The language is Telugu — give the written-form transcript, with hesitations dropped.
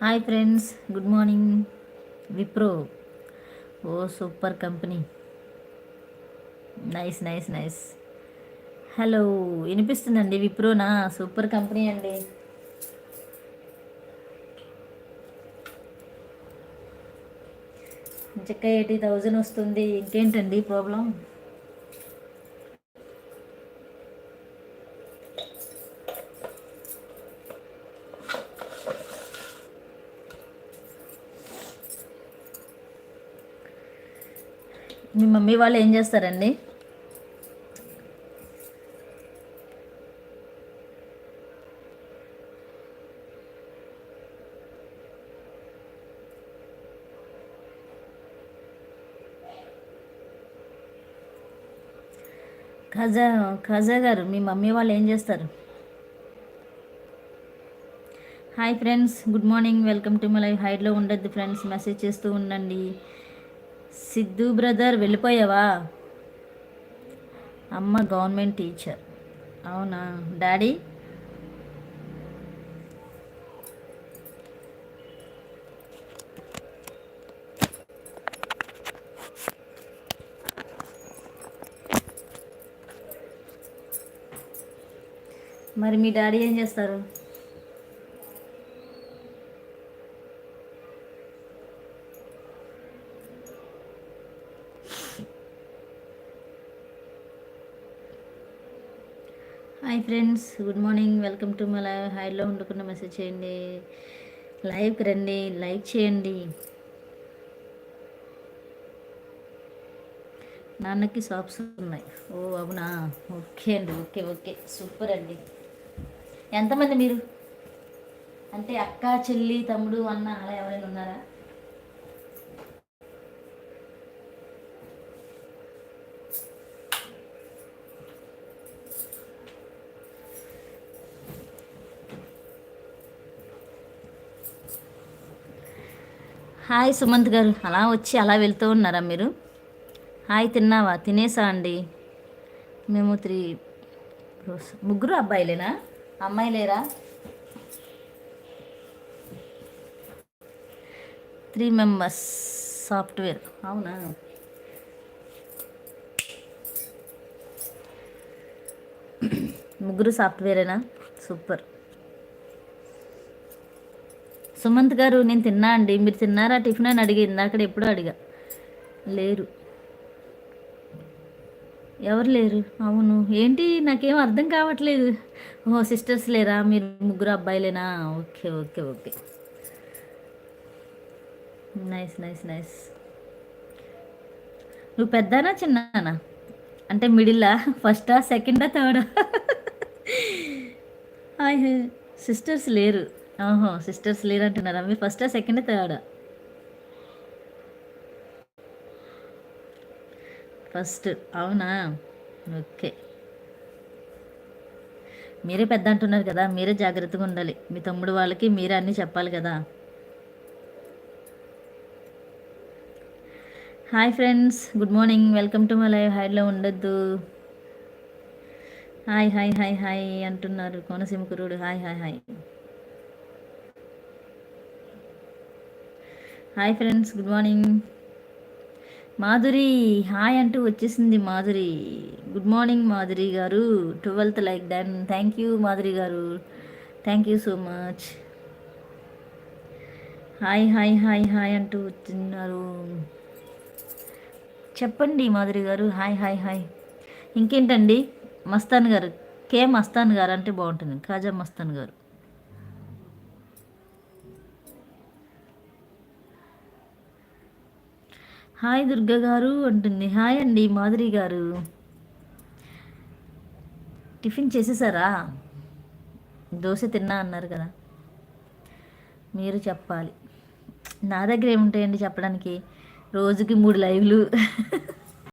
Hi friends, good morning. Wipro, ఓ super company. Nice nice nice. Hello, వినిపిస్తుందండి. విప్రోనా సూపర్ కంపెనీ అండి. చక్క 80,000 వస్తుంది. ఇంకేంటండి ప్రాబ్లం? మీ మమ్మీ వాళ్ళు ఏం చేస్తారండి? ఖజా ఖజా గారు, మీ మమ్మీ వాళ్ళు ఏం చేస్తారు? Hi friends, good morning. Welcome to my life. హైడ్లో ఉండద్దు ఫ్రెండ్స్, మెసేజ్ చేస్తూ ఉండండి. సిద్ధు బ్రదర్, వెళ్ళిపోయావా? అమ్మ గవర్నమెంట్ టీచర్. అవునా? డాడీ? మరి మీ డాడీ ఏం చేస్తారు? Hi friends, good morning. Welcome to my live. హైలో ఉండకుండా మెసేజ్ చేయండి, లైవ్కి రండి, లైక్ చేయండి. నాన్నకి షాప్స్ ఉన్నాయి. ఓ అవునా? ఓకే అండి, ఓకే ఓకే, సూపర్ అండి. ఎంతమంది మీరు? అంటే అక్క, చెల్లి, తమ్ముడు, అన్న అలా ఎవరైనా ఉన్నారా? హాయ్ సుమంత్ గారు, అలా వచ్చి అలా వెళ్తూ ఉన్నారా మీరు? హాయ్, తిన్నావా? తినేసా అండి. మేము ముగ్గురు అబ్బాయిలేనా? అమ్మాయి లేరా? 3 మెంబర్స్. సాఫ్ట్వేర్. అవునా? ముగ్గురు సాఫ్ట్వేరేనా? సూపర్. సుమంత్ గారు, నేను తిన్నా అండి. మీరు తిన్నారా? టిఫిన్ అని అడిగి ఇందాక ఎప్పుడో అడిగా. లేరు. ఎవరు లేరు? అవును. ఏంటి, నాకేం అర్థం కావట్లేదు. ఓహో, సిస్టర్స్ లేరా? మీరు ముగ్గురు అబ్బాయిలేనా? Okay okay okay, nice nice nice. నువ్వు పెద్దనా చిన్నానా? అంటే మిడిలా? ఫస్టా, సెకండా, థర్డా? హాయ్, సిస్టర్స్ లేరు. ఓహో, సిస్టర్స్ లేరు అంటున్నారా? మీరు ఫస్టా, సెకండా, థర్డా? ఫస్ట్. అవునా? ఓకే. మీరే పెద్ద అంటున్నారు కదా, మీరే జాగ్రత్తగా ఉండాలి. మీ తమ్ముడు వాళ్ళకి మీరే అన్నీ చెప్పాలి కదా. Hi friends, good morning. Welcome to my live. హైలో ఉండొద్దు. హాయ్ హాయ్ హాయ్ హాయ్ అంటున్నారు కోనసీమ కురుడు. Hi hi hi hi friends, good morning. Madhuri hi అంటూ వచ్చేసింది. మాధురి, గుడ్ మార్నింగ్ మాధురి గారు. 12th like done. Thank you Madhuri గారు, thank you so much. Hi hi hi hi అంటూ వచ్చిన్నారు. చెప్పండి మాధురి గారు. Hi hi hi. ఇంకేంటండి? మస్తాన్ గారు, కే మస్తాన్ గారు అంటే బాగుంటుంది. ఖాజా మస్తాన్ గారు. హాయ్ దుర్గా గారు అంటుంది. హాయ్ అండి మాధురి గారు. టిఫిన్ చేసేసారా? దోశ తిన్నా అన్నారు కదా. మీరు చెప్పాలి. నా దగ్గర ఏముంటాయండి చెప్పడానికి? రోజుకి 3 లైవ్లు.